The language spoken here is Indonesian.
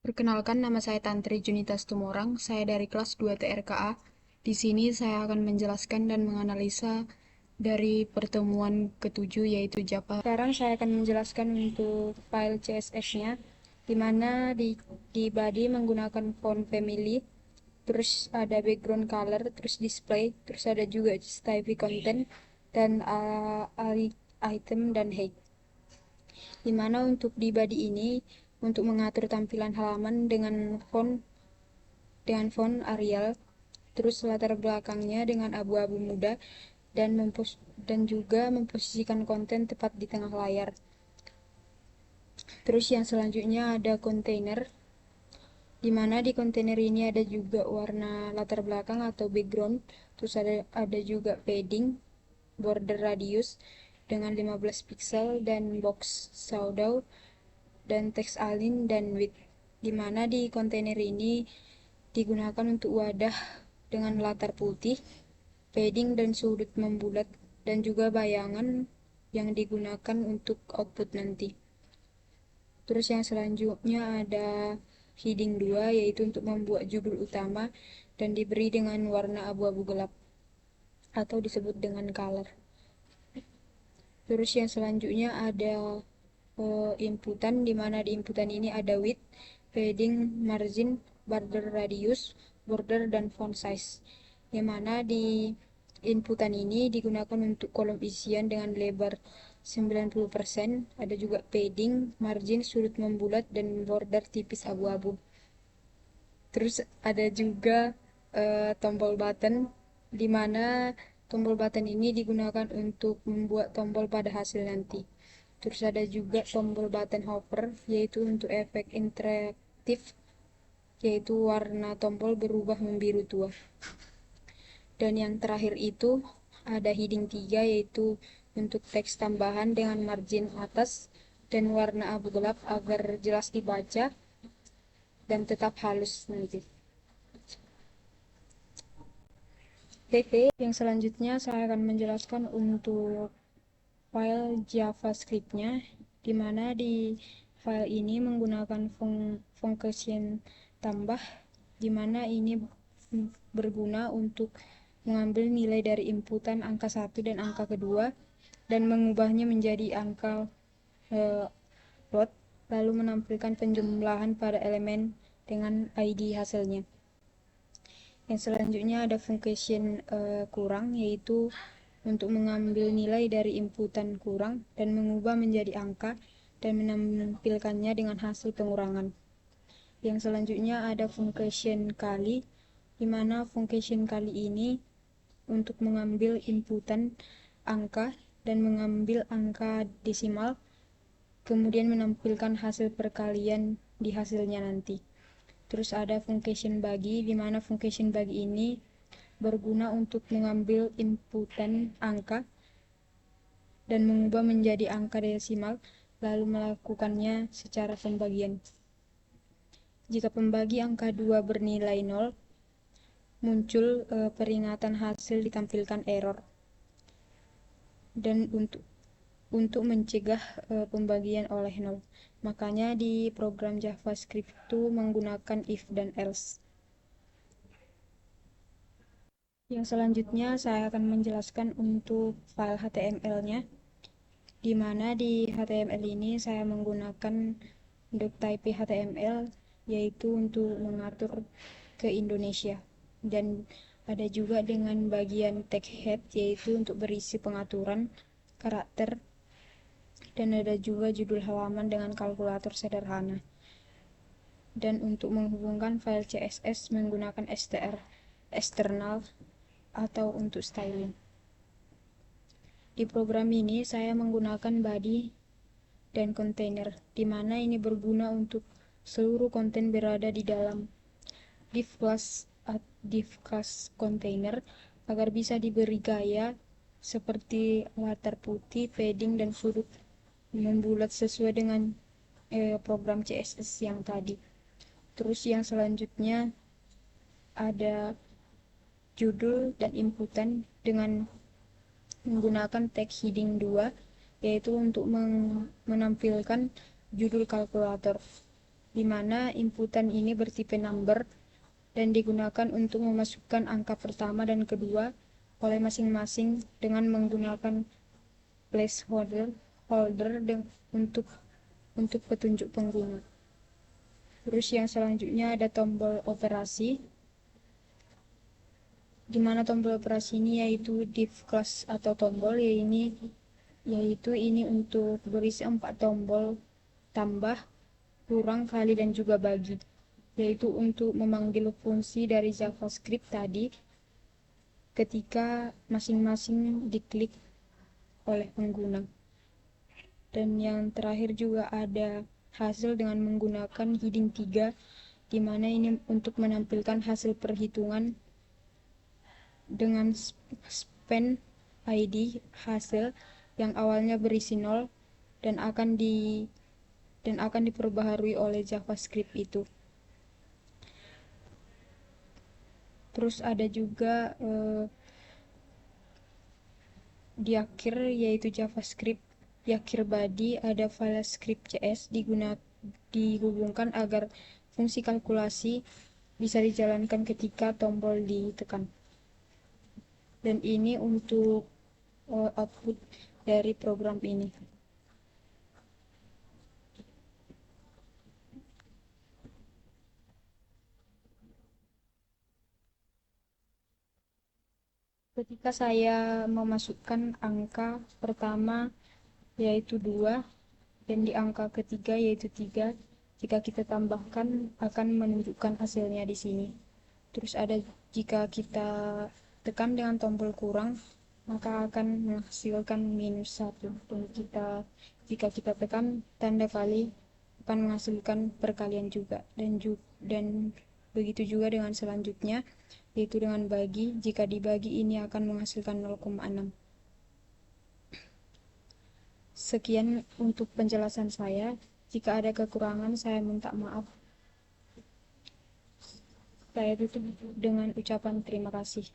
Perkenalkan, nama saya Tantri Junita Tumorang. Saya dari kelas 2 TRKA. Di sini saya akan menjelaskan dan menganalisa dari pertemuan ketujuh yaitu Java. Sekarang saya akan menjelaskan untuk file CSS-nya, di mana di body menggunakan font family, terus ada background color, terus display, terus ada juga style content dan item dan height. Dimana untuk di body ini untuk mengatur tampilan halaman dengan font Arial, terus latar belakangnya dengan abu-abu muda dan juga memposisikan konten tepat di tengah layar. Terus yang selanjutnya ada kontainer, dimana di kontainer ini ada juga warna latar belakang atau background, terus ada juga padding, border radius dengan 15 pixel dan box shadow dan text align dan width, dimana di kontainer ini digunakan untuk wadah dengan latar putih, padding dan sudut membulat, dan juga bayangan yang digunakan untuk output nanti. Terus yang selanjutnya ada heading 2, yaitu untuk membuat judul utama dan diberi dengan warna abu-abu gelap atau disebut dengan color. Terus yang selanjutnya ada inputan, di mana di inputan ini ada width, padding, margin, border radius, border, dan font size. Yang mana di inputan ini digunakan untuk kolom isian dengan lebar 90%, ada juga padding, margin, sudut membulat, dan border tipis abu-abu. Terus ada juga tombol button, di mana tombol button ini digunakan untuk membuat tombol pada hasil nanti. Terus ada juga tombol button hover, yaitu untuk efek interaktif, yaitu warna tombol berubah membiru tua. Dan yang terakhir itu ada heading 3, yaitu untuk teks tambahan dengan margin atas dan warna abu gelap agar jelas dibaca dan tetap halus nanti. Yang selanjutnya saya akan menjelaskan untuk file JavaScript-nya, di mana di file ini menggunakan function tambah, di mana ini berguna untuk mengambil nilai dari inputan angka 1 dan angka kedua dan mengubahnya menjadi angka float, lalu menampilkan penjumlahan pada elemen dengan ID hasilnya. Yang selanjutnya ada function kurang, yaitu untuk mengambil nilai dari inputan kurang dan mengubah menjadi angka dan menampilkannya dengan hasil pengurangan. Yang selanjutnya ada function kali, di mana function kali ini untuk mengambil inputan angka dan mengambil angka desimal, kemudian menampilkan hasil perkalian di hasilnya nanti. Terus ada function bagi, di mana function bagi ini berguna untuk mengambil inputan angka dan mengubah menjadi angka desimal, lalu melakukannya secara pembagian. Jika pembagi angka 2 bernilai 0, muncul peringatan hasil ditampilkan error. Dan untuk mencegah pembagian oleh 0, makanya di program JavaScript itu menggunakan if dan else. Yang selanjutnya saya akan menjelaskan untuk file HTML-nya, di mana di HTML ini saya menggunakan doctype HTML, yaitu untuk mengatur ke Indonesia, dan ada juga dengan bagian tag head, yaitu untuk berisi pengaturan karakter, dan ada juga judul halaman dengan kalkulator sederhana. Dan untuk menghubungkan file CSS menggunakan str eksternal atau untuk styling. Di program ini saya menggunakan body dan container, di mana ini berguna untuk seluruh konten berada di dalam div class container agar bisa diberi gaya seperti latar putih, padding, dan sudut membulat sesuai dengan program CSS yang tadi. Terus yang selanjutnya ada judul dan inputan dengan menggunakan tag heading 2, yaitu untuk menampilkan judul kalkulator. di mana inputan ini bertipe number dan digunakan untuk memasukkan angka pertama dan kedua oleh masing-masing dengan menggunakan placeholder untuk petunjuk pengguna. Terus yang selanjutnya ada tombol operasi, di mana tombol operasi ini yaitu div class atau tombol, yaitu ini untuk berisi 4 tombol tambah, kurang, kali, dan juga bagi, yaitu untuk memanggil fungsi dari JavaScript tadi ketika masing-masing diklik oleh pengguna. Dan yang terakhir juga ada hasil dengan menggunakan heading 3, di mana ini untuk menampilkan hasil perhitungan dengan span ID hasil yang awalnya berisi 0 dan akan diperbaharui oleh JavaScript itu. Terus ada juga di akhir yaitu JavaScript di akhir body ada file script.js dihubungkan agar fungsi kalkulasi bisa dijalankan ketika tombol ditekan. Dan ini untuk output dari program ini. Ketika saya memasukkan angka pertama yaitu 2 dan di angka ketiga yaitu 3, jika kita tambahkan akan menunjukkan hasilnya di sini. Terus ada jika kita tekan dengan tombol kurang maka akan menghasilkan -1. Dan jika kita tekan tanda kali akan menghasilkan perkalian juga. Dan begitu juga dengan selanjutnya yaitu dengan bagi, jika dibagi ini akan menghasilkan 0,6. Sekian untuk penjelasan saya. Jika ada kekurangan saya minta maaf. Saya tutup dengan ucapan terima kasih.